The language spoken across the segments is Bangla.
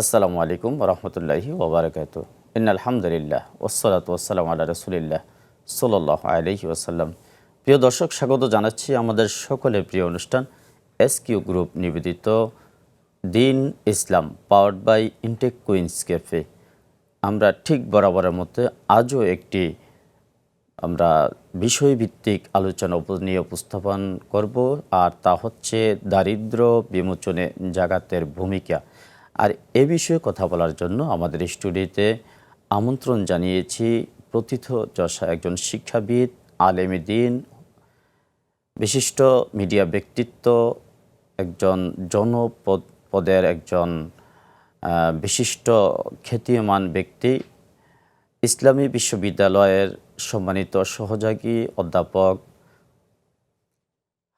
আসসালামু আলাইকুম রহমতুল্লাহি ওবরাকাতু। ইন্নাল হামদুলিল্লাহ ওয়াসসালাতু ওয়াসসালামু আলা রাসূলিল্লাহ সাল্লাল্লাহু আলাইহি ওয়াসাল্লাম। প্রিয় দর্শক, স্বাগত জানাচ্ছি আমাদের সকলের প্রিয় অনুষ্ঠান এসকিউ গ্রুপ নিবেদিত দিন ইসলাম powered by Intech Queens Cafe. আমরা ঠিক বরাবরের মধ্যে আজও একটি আমরা বিষয়ভিত্তিক আলোচনা নিয়ে উপস্থাপন করব, আর তা হচ্ছে দারিদ্র বিমোচনে জাকাতের ভূমিকা। আর এ বিষয়ে কথা বলার জন্য আমাদের স্টুডিওতে আমন্ত্রণ জানিয়েছি প্রথিতযশা একজন শিক্ষাবিদ, আলেমে দ্বীন, বিশিষ্ট মিডিয়া ব্যক্তিত্ব, একজন জনপদের একজন বিশিষ্ট খ্যাতিমান ব্যক্তি, ইসলামী বিশ্ববিদ্যালয়ের সম্মানিত সহযোগী অধ্যাপক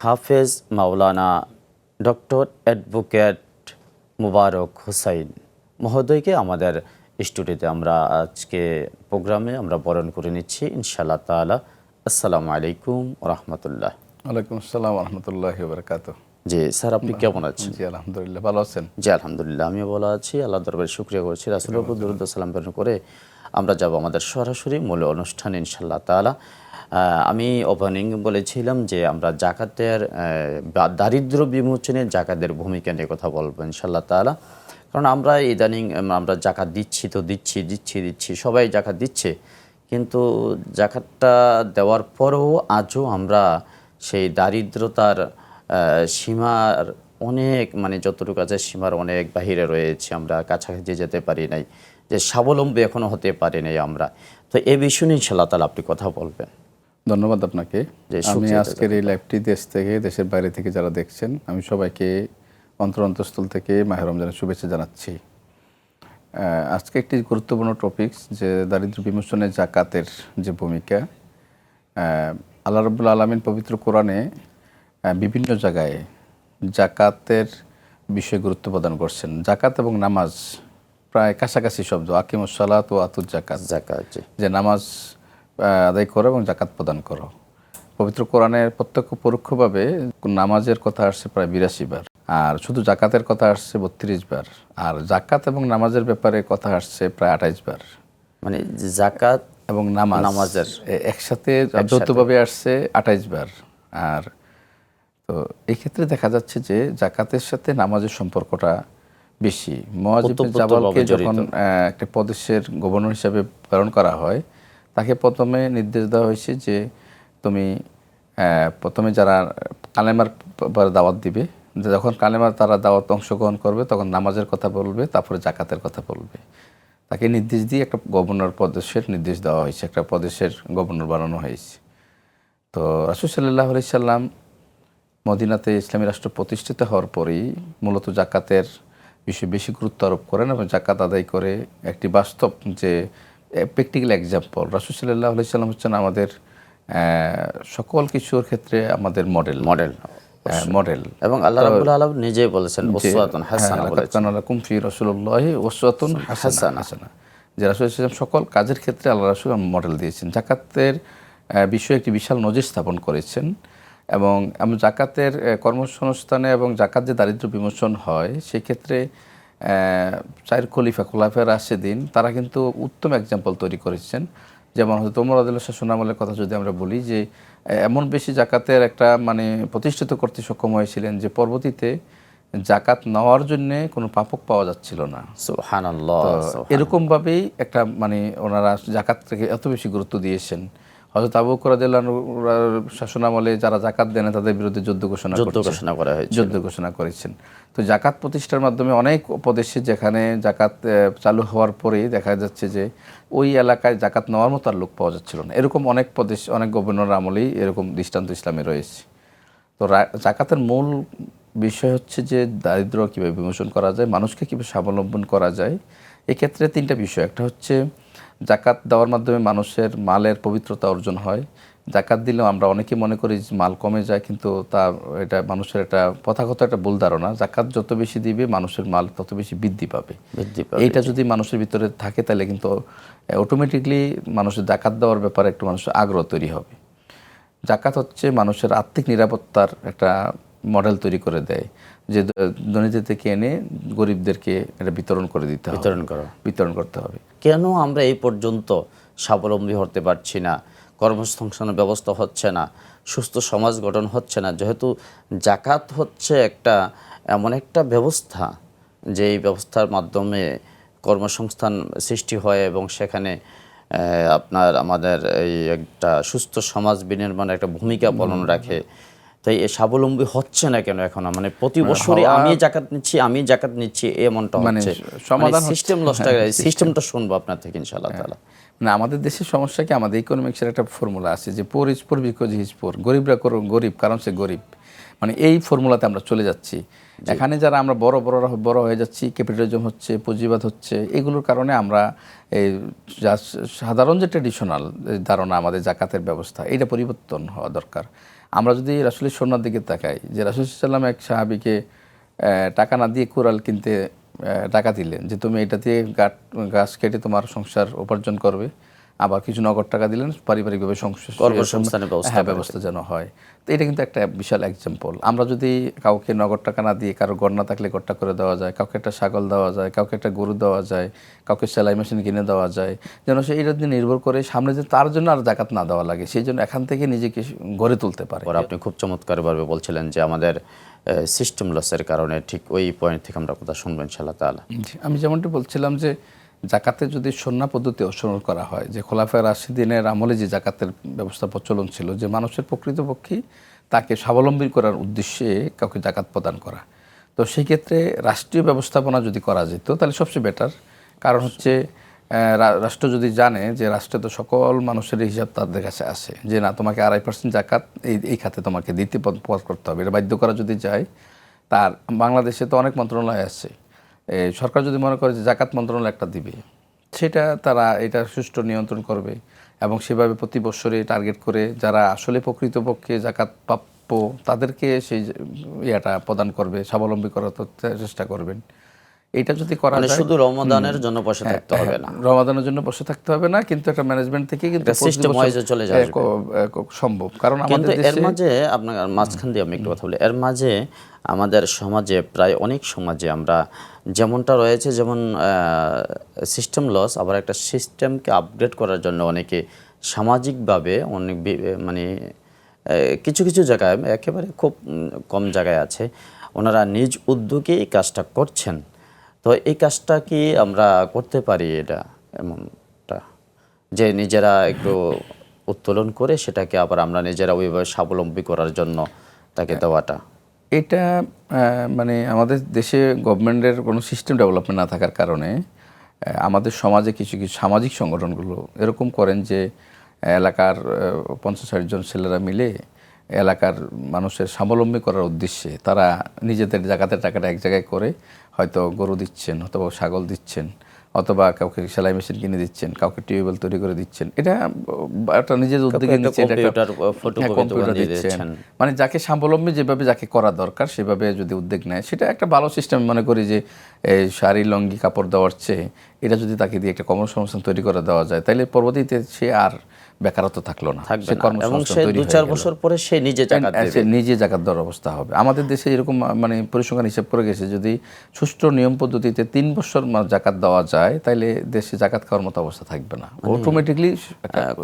হাফেজ মাওলানা ডক্টর অ্যাডভোকেট মুবারক হোসাইন মহোদয়কে আমাদের স্টুডিওতে আমরা আজকে প্রোগ্রামে আমরা বরণ করে নিচ্ছি ইনশাআল্লাহ তাআলা। আসসালামু আলাইকুম রহমতুল্লাহ। ওয়ালাইকুম আসসালাম রহমতুল্লাহি ওয়া বারাকাতুহু। জি স্যার, আপনি কেমন আছেন? জি আলহামদুলিল্লাহ, ভালো আছেন? জি আলহামদুলিল্লাহ, আমিও ভালো আছি। আল্লাহ দরবারে শুকরিয়া করছি। রাসূলের উপর দরুদ ও সালাম প্রেরণ করে আমরা যাব আমাদের সরাসরি মূল অনুষ্ঠানে ইনশাআল্লাহ তাআলা। আমি ওপেনিং বলেছিলাম যে আমরা জাকাতের দারিদ্র বিমোচনে জাকাতের ভূমিকা নিয়ে কথা বলবো ইনশাআল্লাহ তাআলা। কারণ আমরা ইদানিং আমরা জাকাত দিচ্ছি তো দিচ্ছি সবাই জাকাত দিচ্ছে, কিন্তু জাকাতটা দেওয়ার পরেও আজও আমরা সেই দারিদ্রতার সীমার অনেক যতটুকু আছে সীমার অনেক বাহিরে রয়েছে, আমরা কাছাকাছি যেতে পারি নাই, যে স্বাবলম্বী এখনও হতে পারি নাই আমরা। তো এই বিষয় নিয়ে ইনশাআল্লাহ তাআলা আপনি কথা বলবেন। ধন্যবাদ আপনাকে। আমি আজকের এই লাইভটি দেশ থেকে দেশের বাইরে থেকে যারা দেখছেন, আমি সবাইকে অন্তরস্থল থেকে মাহে রমজানের শুভেচ্ছা জানাচ্ছি। আজকে একটি গুরুত্বপূর্ণ টপিকস, যে দারিদ্র বিমোচনে জাকাতের যে ভূমিকা। আল্লাহ রাব্বুল আলামিন পবিত্র কোরআনে বিভিন্ন জায়গায় জাকাতের বিষয়ে গুরুত্ব প্রদান করছেন। জাকাত এবং নামাজ প্রায় কাছাকাছি শব্দ, আকিমুস সালাত ওয়া আতুজ জাকাত, যে নামাজ আদায় করো এবং জাকাত প্রদান করো। পবিত্র কোরআনের প্রত্যক্ষ পরোক্ষভাবে নামাজের কথা আসছে প্রায় 82 বার, আর শুধু জাকাতের কথা আসছে 32 বার, আর জাকাত এবং নামাজের ব্যাপারে কথা আসছে প্রায় 28 বার। মানে জাকাত এবং নামাজের একসাথে যৌথভাবে আসছে 28 বার। আর তো এই ক্ষেত্রে দেখা যাচ্ছে যে জাকাতের সাথে নামাজের সম্পর্কটা বেশি। মুআয ইবনে জাবালকে যখন একটা প্রদেশের গভর্নর হিসেবে প্রেরণ করা হয়, তাকে প্রথমে নির্দেশ দেওয়া হয়েছে যে তুমি প্রথমে যারা কালেমার দাওয়াত দিবে, যখন কালেমার তারা দাওয়াত অংশগ্রহণ করবে তখন নামাজের কথা বলবে, তারপরে জাকাতের কথা বলবে। তাকে নির্দেশ দিয়ে একটা গভর্নর প্রদেশের নির্দেশ দেওয়া হয়েছে, একটা প্রদেশের গভর্নর বানানো হয়েছে। তো রাসূল সাল্লাল্লাহু আলাইহি সাল্লাম মদিনাতে ইসলামী রাষ্ট্র প্রতিষ্ঠিত হওয়ার পরেই মূলত জাকাতের বিষয়ে বেশি গুরুত্ব আরোপ করেন এবং জাকাত আদায় করে একটি বাস্তব যে প্র্যাকটিক্যাল এক্সাম্পল। রাসূল সাল্লাল্লাহু আলাইহি সাল্লাম হচ্ছেন আমাদের সকল কিছুর ক্ষেত্রে আমাদের মডেল এবং আল্লাহ রাব্বুল আলামিন নিজেই বলেছেন উসওয়াতুন হাসানাহ বলেছেন, লাকুম ফি রাসূলিল্লাহি উসওয়াতুন হাসানাহ, যে রাসূল সাল্লাল্লাহু সকল কাজের ক্ষেত্রে আল্লাহ রাসূল মডেল দিয়েছেন। জাকাতের বিষয়ে একটি বিশাল নজির স্থাপন করেছেন এবং জাকাতের কর্মসংস্থানে এবং জাকাত যে দারিদ্র বিমোচন হয় সেক্ষেত্রে 4 খোলাফায়ে রাশেদিন তারা কিন্তু উত্তম এক্সাম্পল তৈরি করেছেন। যেমন হয়তো ওমর রাদিয়াল্লাহু আনহু সুন্নামলের কথা যদি আমরা বলি, যে এমন বেশি জাকাতের একটা প্রতিষ্ঠিত করতে সক্ষম হয়েছিলেন যে পরবর্তীতে জাকাত নেওয়ার জন্য কোনো পাপক পাওয়া যাচ্ছিল না। সুবহানাল্লাহ। এরকমভাবেই একটা ওনারা জাকাত থেকে এত বেশি গুরুত্ব দিয়েছেন। হযরত আবু বকর রাদিয়াল্লাহু আনহুর শাসনামলে যারা জাকাত দেন তাদের বিরুদ্ধে যুদ্ধ ঘোষণা করেছেন। তো জাকাত প্রতিষ্ঠার মাধ্যমে অনেক প্রদেশে যেখানে জাকাত চালু হওয়ার পরেই দেখা যাচ্ছে যে ওই এলাকায় জাকাত নেওয়ার মতো আর লোক পাওয়া যাচ্ছিল না। এরকম অনেক প্রদেশ, অনেক গভর্নর আমলেই এরকম দৃষ্টান্ত ইসলামে রয়েছে। তো জাকাতের মূল বিষয় হচ্ছে যে দারিদ্র কীভাবে বিমোচন করা যায়, মানুষকে কীভাবে স্বাবলম্বন করা যায়। এক্ষেত্রে 3টা বিষয়। একটা হচ্ছে জাকাত দেওয়ার মাধ্যমে মানুষের মালের পবিত্রতা অর্জন হয়। জাকাত দিলেও আমরা অনেকে মনে করি মাল কমে যায়, কিন্তু এটা মানুষের একটা প্রথাগত একটা ভুল ধারণা। জাকাত যত বেশি দিবে মানুষের মাল তত বেশি বৃদ্ধি পাবে। এইটা যদি মানুষের ভিতরে থাকে তাহলে কিন্তু অটোমেটিকলি মানুষের জাকাত দেওয়ার ব্যাপারে একটু মানুষের আগ্রহ তৈরি হবে। জাকাত হচ্ছে মানুষের আর্থিক নিরাপত্তার একটা মডেল তৈরি করে দেয় যে দুর্নীতি থেকে এনে গরিবদেরকে এটা বিতরণ করে দিতে হবে, বিতরণ করতে হবে। কেন আমরা এই পর্যন্ত স্বাবলম্বী হতে পারছি না, কর্মসংস্থানের ব্যবস্থা হচ্ছে না, সুস্থ সমাজ গঠন হচ্ছে না? যেহেতু জাকাত হচ্ছে একটা এমন একটা ব্যবস্থা যে এই ব্যবস্থার মাধ্যমে কর্মসংস্থান সৃষ্টি হয় এবং সেখানে আপনার আমাদের এই একটা সুস্থ সমাজ বিনির্মাণে একটা ভূমিকা পালন রাখে। তাই এ স্বাবলম্বী হচ্ছে না কেন এখন? মানে প্রতি বছরই আমি জাকাত নিচ্ছি এমনটা হচ্ছে। সমাধান সিস্টেম লসটা, সিস্টেমটা শুনবো আপনার থেকে ইনশাআল্লাহ তাআলা। না, আমাদের দেশের সমস্যা কি, আমাদের ইকোনমিক্সের একটা ফর্মুলা আছে যে পোর is poor because he is poor, গরিবরা গরিব কারণ সে গরিব। মানে এই ফর্মুলাতে আমরা চলে যাচ্ছি। এখানে যারা আমরা বড় হয়ে যাচ্ছি, ক্যাপিটালিজম হচ্ছে, পুঁজিবাদ হচ্ছে, এগুলোর কারণে আমরা এই সাধারণ যে ট্রেডিশনাল ধারণা আমাদের জাকাতের ব্যবস্থা, এটা পরিবর্তন হওয়া দরকার। আমরা যদি রাসূলের সুন্নাহর দিকে তাকাই, যে রাসূল সাল্লাল্লাহু আলাইহি ওয়াসাল্লাম এক সাহাবীকে টাকা না দিয়ে কুড়াল কিনতে টাকা দিলেন যে তুমি এটা দিয়ে গাছ কেটে তোমার সংসার উপার্জন করবে, আবার কিছু নগদ টাকা দিলেন পারিবারিকভাবে কর্মসংস্থানের ব্যবস্থা যেন হয়। তো এটা কিন্তু একটা বিশাল এক্সাম্পল। আমরা যদি কাউকে নগদ টাকা না দিয়ে, কারো গড় না থাকলে গড়টা করে দেওয়া যায়, কাউকে একটা ছাগল দেওয়া যায়, কাউকে একটা গরু দেওয়া যায়, কাউকে সেলাই মেশিন কিনে দেওয়া যায়, যেন সে এটার দিয়ে নির্ভর করে সামনে যে তার জন্য আর জাকাত না দেওয়া লাগে, সেই জন্য এখান থেকে নিজেকে গড়ে তুলতে পারে। আপনি খুব চমৎকারভাবে বলছিলেন যে আমাদের সিস্টেম লসের কারণে, ঠিক ওই পয়েন্ট থেকে আমরা কথা শুনবো ইনশাআল্লাহ তাআলা। আমি যেমনটি বলছিলাম যে জাকাতে যদি সুন্নাহ পদ্ধতি অনুসরণ করা হয়, যে খোলাফায়ে রাশিদিনের আমলে যে জাকাতের ব্যবস্থা প্রচলন ছিল, যে মানুষের প্রকৃতপক্ষে তাকে স্বাবলম্বী করার উদ্দেশ্যে কাউকে জাকাত প্রদান করা, তো সেই ক্ষেত্রে রাষ্ট্রীয় ব্যবস্থাপনা যদি করা যেত তাহলে সবচেয়ে বেটার। কারণ হচ্ছে রাষ্ট্র যদি জানে যে রাষ্ট্রে তো সকল মানুষের হিসাব তাদের কাছে আসে, যে না তোমাকে 2.5% জাকাত এই খাতে তোমাকে দিতে করতে হবে, এটা বাধ্য করা যদি যায়, তার বাংলাদেশে তো অনেক মন্ত্রণালয় আছে, সরকার যদি মনে করে যে জাকাত মন্ত্রণালয় একটা দিবে, সেটা তারা এটা সুষ্ঠু নিয়ন্ত্রণ করবে এবং সেভাবে প্রতি বছরে টার্গেট করে যারা আসলে প্রকৃতপক্ষে জাকাত প্রাপ্য তাদেরকে সেই ইয়েটা প্রদান করবে, স্বাবলম্বী করার চেষ্টা করবেন। এটা যদি করা যায়, শুধু রমাদানের জন্য বসে থাকতে হবে না, রমাদানের জন্য বসে থাকতে হবে না, কিন্তু একটা ম্যানেজমেন্ট থেকে কিন্তু সিস্টেম ওয়াইজে চলে যাবে সম্ভব। কারণ আমাদের এর মাঝে আপনার মাঝখান দিয়ে আমি একটু কথা বলি, এর মাঝে আমাদের সমাজে প্রায় অনেক সমাজে আমরা যেমনটা রয়েছে, যেমন সিস্টেম লস, আবার একটা সিস্টেমকে আপগ্রেড করার জন্য অনেকে সামাজিকভাবে অনেক মানে কিছু কিছু জায়গায়, একেবারে খুব কম জায়গায় আছে, ওনারা নিজ উদ্যোগে এই কাজটা করছেন। তো এই কাজটা কি আমরা করতে পারি এটা এমনটা যে নিজেরা একটু উত্তোলন করে সেটাকে আবার আমরা নিজেরা ওইভাবে স্বাবলম্বী করার জন্য তাকে দেওয়াটা? এটা মানে আমাদের দেশে গভর্নমেন্টের কোনো সিস্টেম ডেভেলপমেন্ট না থাকার কারণে আমাদের সমাজে কিছু কিছু সামাজিক সংগঠনগুলো এরকম করেন যে এলাকার 50-60 জন ছেলেরা মিলে এলাকার মানুষের স্বাবলম্বী করার উদ্দেশ্যে তারা নিজেদের জাকাতের টাকাটা এক জায়গায় করে হয়তো গরু দিচ্ছেন, অথবা ছাগল দিচ্ছেন, অথবা কাউকে সেলাই মেশিন কিনে দিচ্ছেন, কাউকে টিউবওয়েল তৈরি করে দিচ্ছেন। এটা একটা নিজের উদ্যোগে কম্পিউটার দিচ্ছেন। মানে যাকে স্বাবলম্বী যেভাবে যাকে করা দরকার সেভাবে যদি উদ্যোগ নেয়, সেটা একটা ভালো সিস্টেম। মনে করি যে শাড়ি লঙ্গি কাপড় দেওয়ার চেয়ে এটা যদি তাকে দিয়ে একটা কর্মসংস্থান তৈরি করে দেওয়া যায়, তাহলে পরবর্তীতে সে আর বেকারত্ব থাকলো না, সে কর্মসংস্থান তৈরি হয়ে গেল, 2-4 বছর পরে সে নিজে জাকাত দেওয়ার অবস্থা হবে। আমাদের দেশে এরকম মানে পরিসংখ্যান হিসাব করে গেছে, যদি সুষ্ঠু নিয়ম পদ্ধতিতে 3 বছর জাকাত দেওয়া যায়, তাহলে দেশে জাকাত খাওয়ার মতো অবস্থা থাকবে না, অটোমেটিকলি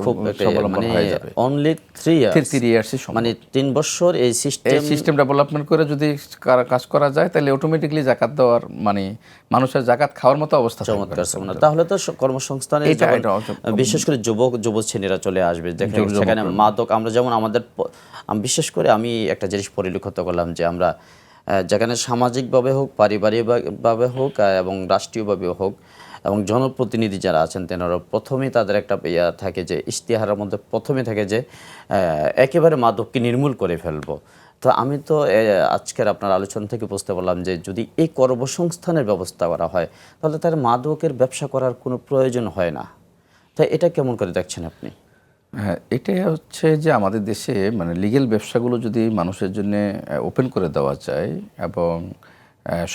খুব স্বাবলম্বন হয়ে যাবে। অনলি 3 ইয়ার্স, মানে 3 বছর এই সিস্টেম ডেভেলপমেন্ট করে যদি কাজ করা যায়, তাহলে অটোমেটিকলি জাকাত দেওয়ার মানে মানুষের জাকাত খাওয়ার মতো অবস্থা থাকবে। তাহলে তো কর্মসংস্থানে বিশেষ করে যুব শ্রেণীরা চলে আসবে। দেখেন সেখানে মাদক, আমরা যেমন আমাদের বিশেষ করে আমি একটা জিনিস পরিলক্ষিত করলাম যে আমরা যেখানে সামাজিকভাবে হোক, পারিবারিকভাবে হোক এবং রাষ্ট্রীয়ভাবে হোক, এবং জনপ্রতিনিধি যারা আছেন তেনারা প্রথমেই তাদের একটা ইয়া থাকে যে ইশতেহারের মধ্যে প্রথমে থাকে যে একেবারে মাদককে নির্মূল করে ফেলবো। তো আমি তো আজকের আপনার আলোচনা থেকে বুঝতে পারলাম যে যদি এই কর্মসংস্থানের ব্যবস্থা করা হয়, তাহলে তার মাদকের ব্যবসা করার কোনো প্রয়োজন হয় না। তাই এটা কেমন করে দেখছেন আপনি? হ্যাঁ, এটাই হচ্ছে যে আমাদের দেশে মানে লিগ্যাল ব্যবসাগুলো যদি মানুষের জন্য ওপেন করে দেওয়া যায় এবং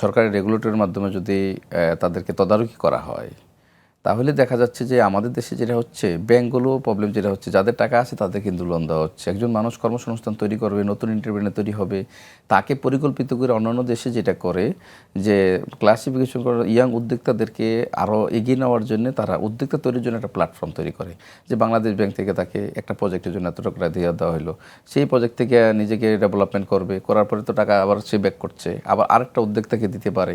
সরকারি রেগুলেটরের মাধ্যমে যদি তাদেরকে তদারকি করা হয়, তাহলে দেখা যাচ্ছে যে আমাদের দেশে যেটা হচ্ছে, ব্যাংকগুলো প্রবলেম যেটা হচ্ছে, যাদের টাকা আছে তাদের কিন্তু লোন দেওয়া হচ্ছে। একজন মানুষ কর্মসংস্থান তৈরি করবে, নতুন এন্টারপ্রেনার তৈরি হবে, তাকে পরিকল্পিত করে অন্যান্য দেশে যেটা করে যে ক্লাসিফিকেশন করে ইয়াং উদ্যোক্তাদেরকে আরও এগিয়ে নেওয়ার জন্য তারা উদ্যোক্তা তৈরির জন্য একটা প্ল্যাটফর্ম তৈরি করে, যে বাংলাদেশ ব্যাংক থেকে তাকে একটা প্রজেক্টের জন্য এত টাকা দিয়ে দেওয়া হলো, সেই প্রজেক্ট থেকে নিজেকে ডেভেলপমেন্ট করবে, করার পরে তো টাকা আবার সে ব্যাক করছে, আবার আরেকটা উদ্যোক্তাকে দিতে পারে।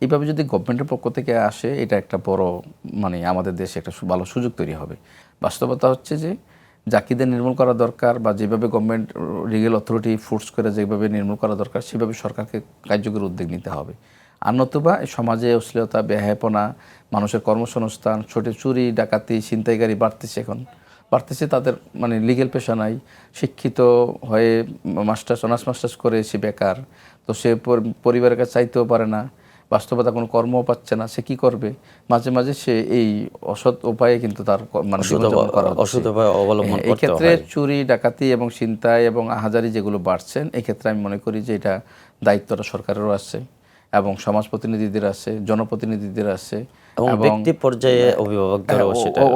এইভাবে যদি গভর্নমেন্টের পক্ষ থেকে আসে, এটা একটা বড় মানে আমাদের দেশে একটা ভালো সুযোগ তৈরি হবে। বাস্তবতা হচ্ছে যে জাকিদের নির্মূল করা দরকার, বা যেভাবে গভর্নমেন্ট লিগ্যাল অথরিটি ফোর্স করে যেভাবে নির্মূল করা দরকার, সেভাবে সরকারকে কার্যকরী উদ্যোগ নিতে হবে। আর নতুবা সমাজে অশ্লীলতা, বেহায়াপনা, মানুষের কর্মসংস্থান, ছোট চুরি, ডাকাতি, ছিনতাইকারী বাড়তেছে তাদের মানে লিগ্যাল পেশা নাই, শিক্ষিত হয়ে অনার্স মাস্টার্স করে সে বেকার, তো সে পরিবারের কাছে চাইতেও পারে না, বাস্তবতা কোনো কর্মও পাচ্ছে না, সে কি করবে? মাঝে মাঝে সে এই অসৎ উপায়ে কিন্তু তার মানে জীবনযাপন করা হচ্ছে। এই ক্ষেত্রে চুরি, ডাকাতি এবং ছিনতাই এবং আহাজারি যেগুলো বাড়ছেন, এই ক্ষেত্রে আমি মনে করি যে এটা দায়িত্বটা সরকারেরও আছে এবং সমাজ প্রতিনিধিদের আছে, জনপ্রতিনিধিদের আছে, এবং ব্যক্তি পর্যায়ে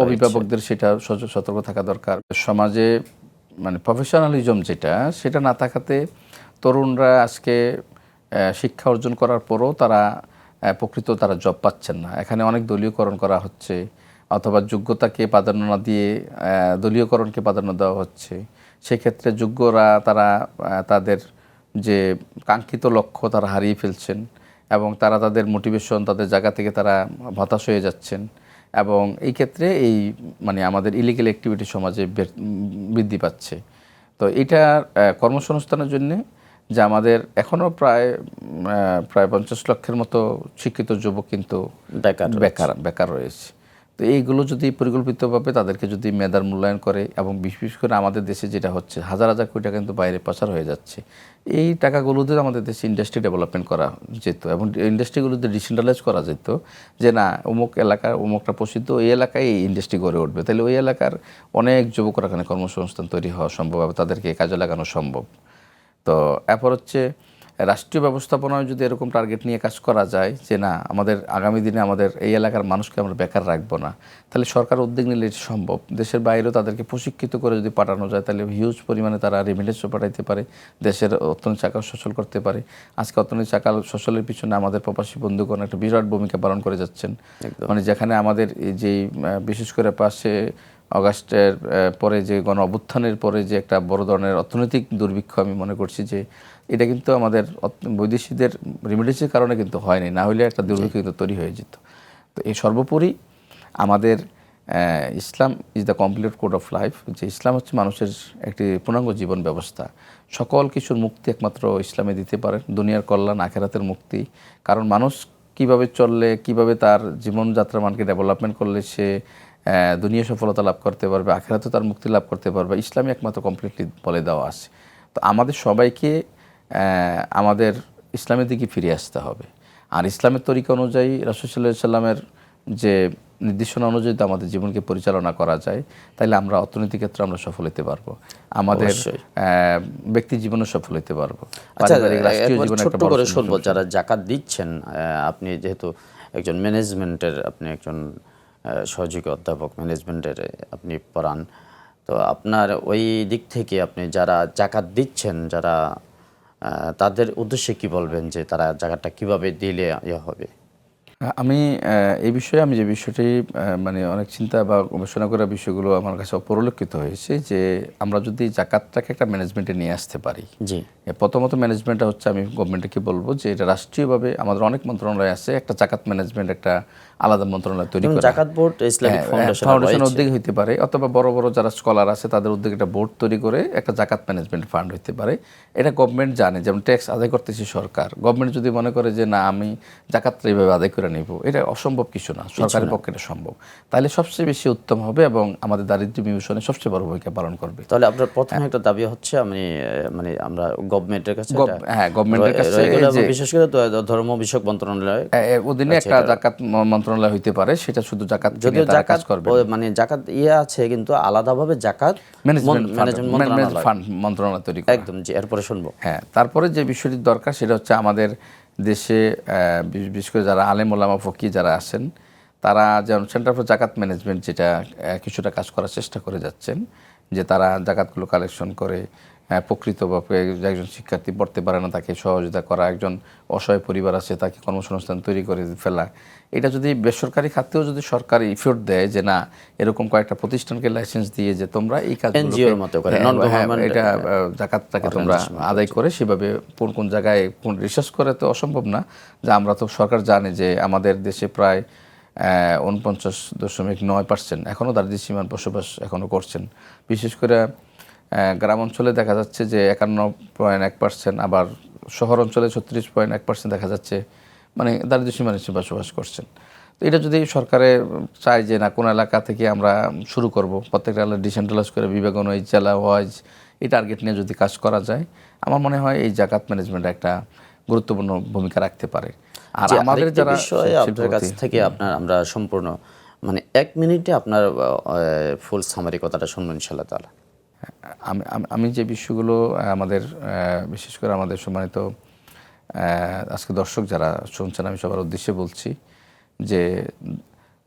অভিভাবকদের সেটা সতর্ক থাকা দরকার। সমাজে মানে প্রফেশনালিজম সেটা না থাকাতে তরুণরা আজকে শিক্ষা অর্জন করার পরও তারা তারা জব পাচ্ছেন না। এখানে অনেক দলীয়করণ করা হচ্ছে, অথবা যোগ্যতাকে প্রাধান্য না দিয়ে দলীয়করণকে প্রাধান্য দেওয়া হচ্ছে। সেক্ষেত্রে যোগ্যরা তারা তাদের যে কাঙ্ক্ষিত লক্ষ্য তারা হারিয়ে ফেলছেন, এবং তারা তাদের মোটিভেশন, তাদের জায়গা থেকে তারা হতাশ হয়ে যাচ্ছেন। এবং এই ক্ষেত্রে মানে আমাদের ইলিগাল অ্যাক্টিভিটি সমাজে বৃদ্ধি পাচ্ছে। তো এটা কর্মসংস্থানের জন্য যে আমাদের এখনও প্রায় 50 লক্ষের মতো শিক্ষিত যুবক কিন্তু বেকার রয়েছে। তো এইগুলো যদি পরিকল্পিতভাবে তাদেরকে যদি মেধার মূল্যায়ন করে, এবং বিশেষ করে আমাদের দেশে যেটা হচ্ছে হাজার হাজার কোটি টাকা কিন্তু বাইরে পাচার হয়ে যাচ্ছে, এই টাকাগুলোতে আমাদের দেশে ইন্ডাস্ট্রি ডেভেলপমেন্ট করা যেত, এবং ইন্ডাস্ট্রিগুলোতে ডিসেন্ট্রালাইজ করা যেত, যে না অমুক এলাকার অমুকটা প্রসিদ্ধ, এই এলাকায় এই ইন্ডাস্ট্রি গড়ে উঠবে, তাহলে ওই এলাকার অনেক যুবকরা এখানে কর্মসংস্থান তৈরি হওয়া সম্ভব হবে, তাদেরকে কাজে লাগানো সম্ভব। তো এরপর হচ্ছে রাষ্ট্রীয় ব্যবস্থাপনায় যদি এরকম টার্গেট নিয়ে কাজ করা যায় যে না আমাদের আগামী দিনে আমাদের এই এলাকার মানুষকে আমরা বেকার রাখবো না, তাহলে সরকার উদ্যোগ নিলে এটা সম্ভব। দেশের বাইরেও তাদেরকে প্রশিক্ষিত করে যদি পাঠানো যায়, তাহলে হিউজ পরিমাণে তারা রেমিটেন্সও পাঠাইতে পারে, দেশের অর্থনীতি চাকা সচল করতে পারে। আজকে অর্থনীতি চাকা সচলের পিছনে আমাদের প্রবাসী বন্ধুগণ একটা বিরাট ভূমিকা পালন করে যাচ্ছেন। মানে যেখানে আমাদের যেই বিশেষ করে পাশে অগাস্টের পরে যে গণ অভ্যুত্থানের পরে যে একটা বড় ধরনের অর্থনৈতিক দুর্ভিক্ষ, আমি মনে করছি যে এটা কিন্তু আমাদের বৈদেশিকদের রেমিটেন্সের কারণে কিন্তু হয়নি, না হলে একটা দুর্ভিক্ষ কিন্তু তৈরি হয়ে যেত। তো এই সর্বোপরি আমাদের ইসলাম is the complete code of life, যে ইসলাম হচ্ছে মানুষের একটি পূর্ণাঙ্গ জীবন ব্যবস্থা। সকল কিছুর মুক্তি একমাত্র ইসলামে দিতে পারেন, দুনিয়ার কল্যাণ, আখেরাতের মুক্তি। কারণ মানুষ কিভাবে চললে, কিভাবে তার জীবনযাত্রার মানকে ডেভেলপমেন্ট করলে সে দুনিয়া সফলতা লাভ করতে পারবে, আখেরাতে তার মুক্তি লাভ করতে পারবে, ইসলামে একমাত্র কমপ্লিটলি বলে দেওয়া আছে। তো আমাদের সবাইকে আমাদের ইসলামের দিকে ফিরে আসতে হবে। আর ইসলামের তরিকা অনুযায়ী রাসূল সাল্লাল্লাহু আলাইহি সাল্লামের যে নির্দেশনা অনুযায়ী আমাদের জীবনকে পরিচালনা করা যায়, তাইলে আমরা অর্থনৈতিক ক্ষেত্রে আমরা সফল হতে পারবো, আমাদের ব্যক্তি জীবনে সফল হতে পারবো। রাষ্ট্রীয় জীবনে ছোট্ট করে শুনবো, যারা যাকাত দিচ্ছেন, আপনি যেহেতু একজন ম্যানেজমেন্টের, আপনি একজন সহযোগী অধ্যাপক ম্যানেজমেন্টের আপনি পড়ান, তো আপনার ওই দিক থেকে আপনি যারা যাকাত দিচ্ছেন, যারা তাদের উদ্দেশ্যে কি বলবেন, যে তারা জাকাতটা কিভাবে দিলে ইয়ে হবে? আমি এই বিষয়ে যে বিষয়টি মানে অনেক চিন্তা বা গবেষণা করার বিষয়গুলো আমার কাছে পরিলক্ষিত হয়েছে, যে আমরা যদি জাকাতটাকে একটা ম্যানেজমেন্টে নিয়ে আসতে পারি। জি, প্রথমত ম্যানেজমেন্টটা হচ্ছে, আমি গভর্নমেন্টকে বলবো যে এটা রাষ্ট্রীয়ভাবে আমাদের অনেক মন্ত্রণালয় আছে, একটা জাকাত ম্যানেজমেন্ট একটা আলাদা মন্ত্রণালয় তৈরি করা, জাকাত বোর্ড, ইসলামিক ফাউন্ডেশন উদ্যোগ হতে পারে, অথবা বড় বড় যারা স্কলার আছে তাদের উদ্যোগে একটা বোর্ড তৈরি করে একটা জাকাত ম্যানেজমেন্ট ফান্ড হতে পারে। এটা গভর্নমেন্ট জানে, যেমন ট্যাক্স আদায় করতেছি সরকার, গভর্নমেন্ট যদি মনে করে যে না আমি জাকাতটা এইভাবে আদায় করে নিব, এটা অসম্ভব কিছু না, সরকারের পক্ষে এটা সম্ভব, তাহলে সবচেয়ে বেশি উত্তম হবে এবং আমাদের দারিদ্র্য বিমোচনে সবচেয়ে বড় ভূমিকা পালন করবে। তাহলে আপনার প্রথম একটা দাবি হচ্ছে, মানে আমরা গভর্নমেন্টের কাছে, গভর্নমেন্টের কাছে বিশেষ করে ধর্ম বিষয়ক মন্ত্রণালয় অধীনে একটা জাকাত মন্ত্রণালয় হইতে পারে, সেটা শুধু জাকাত, যদিও জাকাত করবে, মানে জাকাত আছে, কিন্তু আলাদাভাবে জাকাত ম্যানেজমেন্ট মন্ত্রণালয় তৈরি করা। একদম, জি, এরপরে শুনবো। হ্যাঁ, তারপরে যে বিষয়টি দরকার সেটা হচ্ছে আমাদের দেশে বিশেষ করে যারা আলেম ওলামা ফকি যারা আছেন, তারা যেমন সেন্টার ফর জাকাত ম্যানেজমেন্ট যেটা কিছুটা কাজ করার চেষ্টা করে যাচ্ছেন, যে তারা জাকাতগুলো কালেকশন করে প্রকৃতভাবে একজন শিক্ষার্থী পড়তে পারে না তাকে সহযোগিতা করা, একজন অসহায় পরিবার আছে তাকে কর্মসংস্থান তৈরি করে ফেলা। এটা যদি বেসরকারি খাতেও যদি সরকার ইফোর্ট দেয় যে না এরকম কয়েকটা প্রতিষ্ঠানকে লাইসেন্স দিয়ে যে তোমরা এই NGO র মতো করে, non-government এটা জাকাতটাকে তোমরা আদায় করে সেভাবে কোন কোন জায়গায় কোন রিসার্চ করে তো অসম্ভব না। যে আমরা তো সরকার জানে যে আমাদের দেশে প্রায় 49.9% এখনও দারিদ্র্য সীমার বসবাস এখনও করছেন। বিশেষ করে গ্রাম অঞ্চলে দেখা যাচ্ছে যে 51.1%, আবার শহর অঞ্চলে 36.1% দেখা যাচ্ছে মানে দারিদ্র্য সীমার নিচে বসবাস করছেন। তো এটা যদি সরকারে চায় যে না কোন এলাকা থেকে আমরা শুরু করব, প্রত্যেকটা এলাকা ডিসেন্ট্রালাইজ করে বিভাগ অনুযায়ী জেলা ওয়াইজ এই টার্গেট নিয়ে যদি কাজ করা যায়, আমার মনে হয় এই জাকাত ম্যানেজমেন্ট একটা গুরুত্বপূর্ণ ভূমিকা রাখতে পারে। আর আমাদের যারা আপনার কাছ থেকে আমরা সম্পূর্ণ মানে 1 মিনিটে আপনার ফুল সামারি কথাটা শুনবো ইনশাআল্লাহ তাআলা। আমি যে বিষয়গুলো আমাদের বিশেষ করে আমাদের সম্মানিত আজকে দর্শক যারা শুনছেন আমি সবার উদ্দেশ্যে বলছি যে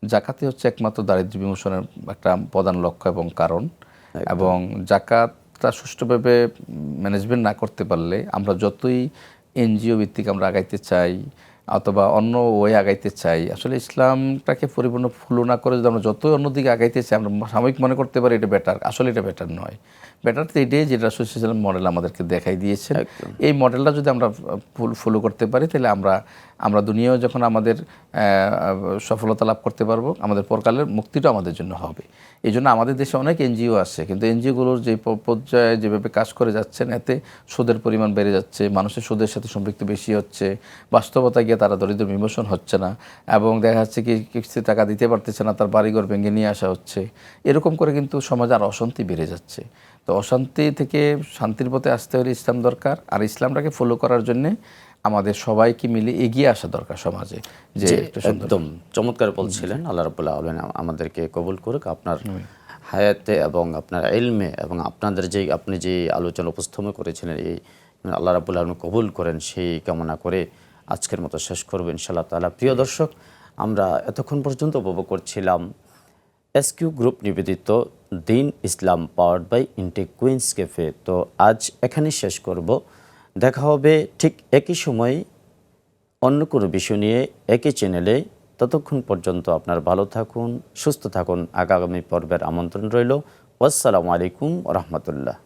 জাকাতই হচ্ছে একমাত্র দারিদ্র্য বিমোচনের একটা প্রধান লক্ষ্য এবং কারণ। এবং জাকাতটা সুষ্ঠুভাবে ম্যানেজমেন্ট না করতে পারলে আমরা যতই NGO ভিত্তিক আমরা আগাইতে চাই অথবা অন্য ওয়ে আগাইতে চাই, আসলে ইসলামটাকে পরিপূর্ণ ফলো না করে যদি আমরা যতই অন্যদিকে আগাইতে চাই আমরা সাময়িক মনে করতে পারি এটা বেটার, আসলে এটা বেটার নয়। বেটার তো এটাই যেটা রাসূল মডেল আমাদেরকে দেখাই দিয়েছেন। এই মডেলটা যদি আমরা ফলো করতে পারি তাহলে আমরা দুনিয়াও যখন আমাদের সফলতা লাভ করতে পারবো, আমাদের পরকালের মুক্তিটা আমাদের জন্য হবে। এই জন্য আমাদের দেশে অনেক NGO আছে, কিন্তু NGOগুলোর যে পর্যায়ে যেভাবে কাজ করে যাচ্ছেন এতে সুদের পরিমাণ বেড়ে যাচ্ছে, মানুষের সুদের সাথে সম্পৃক্ত বেশি হচ্ছে, বাস্তবতা গিয়ে তারা দরিদ্র বিমোচন হচ্ছে না, এবং দেখা যাচ্ছে কি কিস্তি টাকা দিতে পারতেছে না, তার বাড়িঘর ভেঙে নিয়ে আসা হচ্ছে। এরকম করে কিন্তু সমাজে আর অশান্তি বেড়ে যাচ্ছে। তো অশান্তি থেকে শান্তির পথে আসতে হলে ইসলাম দরকার, আর ইসলামটাকে ফলো করার জন্যে আমাদের সবাইকে মিলে এগিয়ে আসা দরকার সমাজে। যে একদম চমৎকার বলছিলেন। আল্লাহ রাব্বুল আলামিন আমাদেরকে কবুল করুক আপনার হায়াতে এবং আপনার ইলমে, এবং আপনাদের আপনি যে আলোচনা উপস্থাপন করেছিলেন এই আল্লাহ রাব্বুল আলামিন কবুল করেন সেই কামনা করে আজকের মতো শেষ করব ইনশাআল্লাহ তাআলা। প্রিয় দর্শক, আমরা এতক্ষণ পর্যন্ত উপভোগ করছিলাম SQ গ্রুপ নিবেদিত দিন ইসলাম powered by Intech Queens Cafe. তো আজ এখানেই শেষ করব। দেখা হবে ঠিক একই সময় অন্য কোনো বিষয় নিয়ে একই চ্যানেলে। ততক্ষণ পর্যন্ত আপনার ভালো থাকুন, সুস্থ থাকুন। আগামী পর্বের আমন্ত্রণ রইল। আসসালামু আলাইকুম ওয়া রাহমাতুল্লাহ।